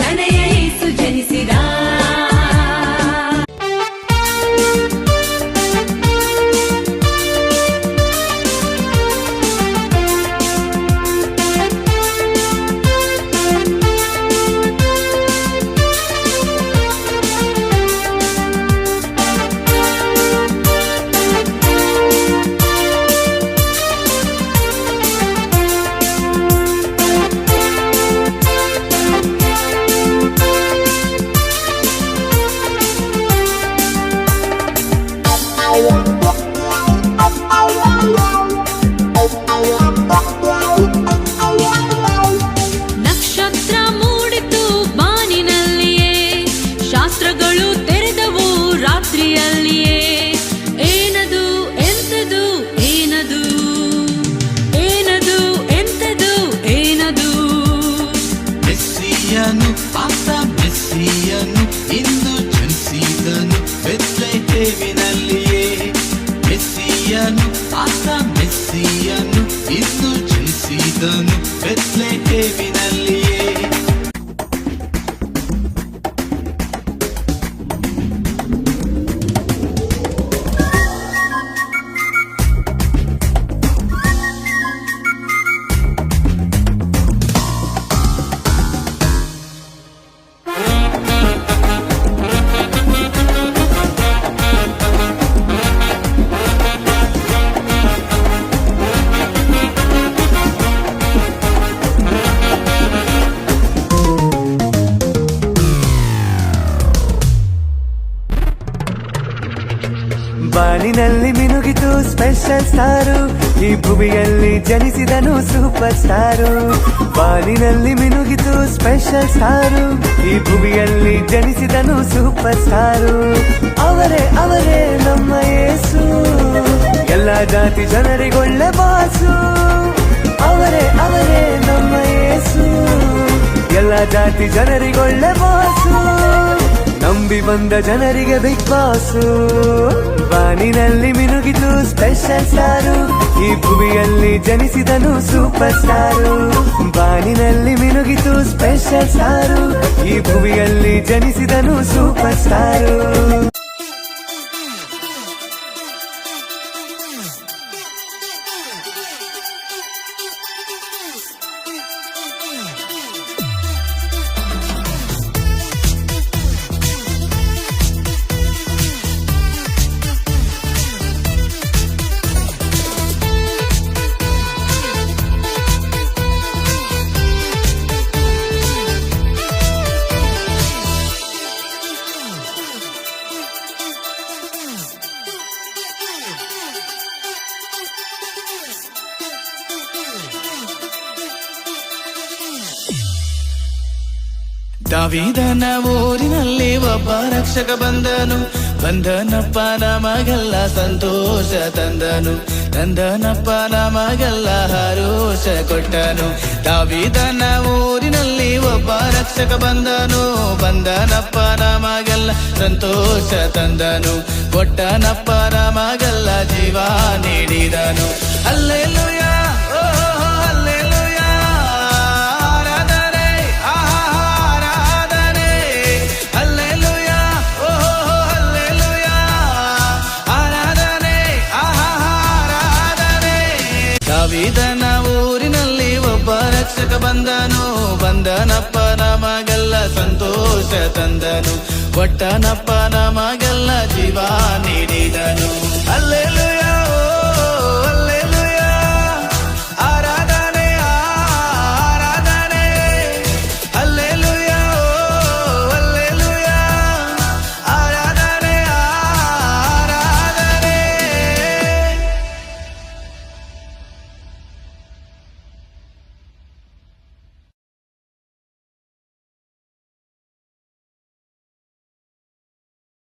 ತನಯ ಯೇಸು ಜನಿಸಿದ. ನಕ್ಷತ್ರ ಮೂಡಿತು ಬಾನಿನಲ್ಲಿಯೇ, ಶಾಸ್ತ್ರಗಳು ತೆರೆದವು ರಾತ್ರಿಯಲ್ಲಿಯೇ. ಏನದು ಎಂತದು ಏನದು, ಏನದು ಎಂತದು ಏನದು. ಮೆಸ್ಸಿಯನು ಆತ ಮೆಸ್ಸಿಯನು ಇಂದು ಜನಿಸಿದನು ಬೆತ್ಲೆಹೇಮಿನಲ್ಲಿಯೇ. ಮೆಸ್ಸಿಯನು ಆತ ಮೆಸ್ಸಿಯನು ಇಂದು ಜನಿಸಿದನು ಬೆತ್ಲೆಹೇಮಿನಲ್ಲಿಯೇ. ಬಾನಿನಲ್ಲಿ ಮಿನುಗಿತು ಸ್ಪೆಷಲ್ ಸ್ಟಾರು, ಈ ಭುವಿಯಲ್ಲಿ ಜನಿಸಿದನು ಸೂಪರ್ ಸ್ಟಾರು. ಬಾನಿನಲ್ಲಿ ಮಿನುಗಿತು ಸ್ಪೆಷಲ್ ಸ್ಟಾರು, ಈ ಭುವಿಯಲ್ಲಿ ಜನಿಸಿದನು ಸೂಪರ್ ಸ್ಟಾರು. ಅವರೇ ಅವರೇ ನಮ್ಮ ಯೇಸು, ಎಲ್ಲ ಜಾತಿ ಜನರಿಗೊಳ್ಳೆ ಬಾಸು. ಅವರೇ ಅವರೇ ನಮ್ಮ ಯೇಸು, ಎಲ್ಲ ಜಾತಿ ಜನರಿಗೊಳ್ಳೆ ಬಾಸು. ನಂಬಿ ಬಂದ ಜನರಿಗೆ ಬಿಗ್ ಬಾಸು. ಬಾನಿನಲ್ಲಿ ಮಿನುಗಿತು ಸ್ಪೆಷಲ್ ಸ್ಟಾರು, ಈ ಭುವಿಯಲ್ಲಿ ಜನಿಸಿದನು ಸೂಪರ್ ಸ್ಟಾರು. ಬಾನಿನಲ್ಲಿ ಮಿನುಗಿತು ಸ್ಪೆಷಲ್ ಸ್ಟಾರು, ಈ ಭುವಿಯಲ್ಲಿ ಜನಿಸಿದನು ಸೂಪರ್ ಸ್ಟಾರು. ದಾವೀದನ ಊರಿನಲ್ಲಿ ಒಬ್ಬ ರಕ್ಷಕ ಬಂದನು, ಬಂದನಪ್ಪ ನಮಗೆಲ್ಲ ಸಂತೋಷ ತಂದನು. ತಂದನಪ್ಪ ನಮಗೆಲ್ಲ ಹರೋಷ ಕೊಟ್ಟನು. ದಾವೀದನ ಊರಿನಲ್ಲಿ ಒಬ್ಬ ರಕ್ಷಕ ಬಂದನು, ಬಂದನಪ್ಪ ನಮಗೆಲ್ಲ ಸಂತೋಷ ತಂದನು. ಕೊಟ್ಟನಪ್ಪ ನಮಗೆಲ್ಲ ಜೀವ ನೀಡಿದನು. ಹಲ್ಲೆಲೂಯಾ ದಾವೀದನ ಊರಿನಲ್ಲಿ ಒಬ್ಬ ರಕ್ಷಕ ಬಂದನು, ಬಂದನಪ್ಪ ನಮಗೆಲ್ಲ ಸಂತೋಷ ತಂದನು. ಕೊಟ್ಟನಪ್ಪ ನಮಗೆಲ್ಲ ಜೀವ ನೀಡಿದನು. ಹಲ್ಲೆಲೂಯಾ.